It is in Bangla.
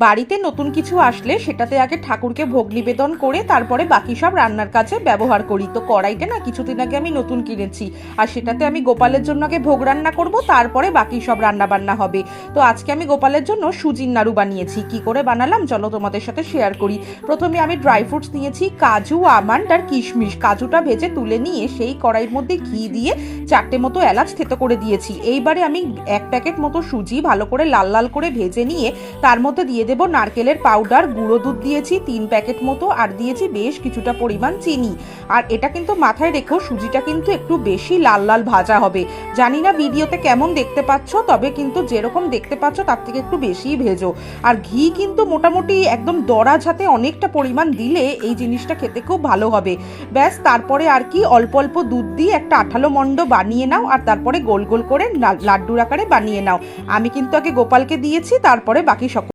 বাড়িতে নতুন কিছু আসলে সেটাতে আগে ঠাকুরকে ভোগ নিবেদন করে তারপরে বাকি সব রান্নার কাজে ব্যবহার করি। তো কড়াইটা না কিছুদিন আগে আমি নতুন কিনেছি, আর সেটাতে আমি গোপালের জন্য আগে ভোগ রান্না করব, তারপরে বাকি সব রান্না বান্না হবে। তো আজকে আমি গোপালের জন্য সুজির নাড়ু বানিয়েছি। কি করে বানালাম চলো তোমাদের সাথে শেয়ার করি। প্রথমে আমি ড্রাই ফ্রুটস নিয়েছি, কাজু, আমন্ড আর কিশমিশ। কাজুটা ভেজে তুলে নিয়ে সেই কড়াইয়ের মধ্যে ঘি দিয়ে 4টে মতো এলাচ থেতো করে দিয়েছি। এইবারে আমি 1 প্যাকেট মতো সুজি ভালো করে লাল লাল করে ভেজে নিয়ে তার মধ্যে দিয়ে দেব নারকেলের পাউডার, গুঁড়ো দুধ দিয়েছি 3 প্যাকেট মতো, আর দিয়েছি বেশ কিছুটা পরিমাণ চিনি। আর এটা কিন্তু মাথায় রেখো, সুজিটা কিন্তু একটু বেশি লাল লাল ভাজা হবে। জানি না ভিডিওতে কেমন দেখতে পাচ্ছ, তবে কিন্তু যেরকম দেখতে পাচ্ছ তার থেকে একটু বেশিই ভেজো। আর ঘি কিন্তু মোটামুটি একদম দরা ঝাতে অনেকটা পরিমাণ দিলে এই জিনিসটা খেতে খুব ভালো হবে। ব্যাস, তারপরে আর কি অল্প অল্প দুধ দিয়ে একটা আঠালো মন্ড বানিয়ে নাও, আর তারপরে গোল গোল করে লাড্ডুর আকারে বানিয়ে নাও। আমি কিন্তু আগে গোপালকে দিয়েছি, তারপরে বাকি সকল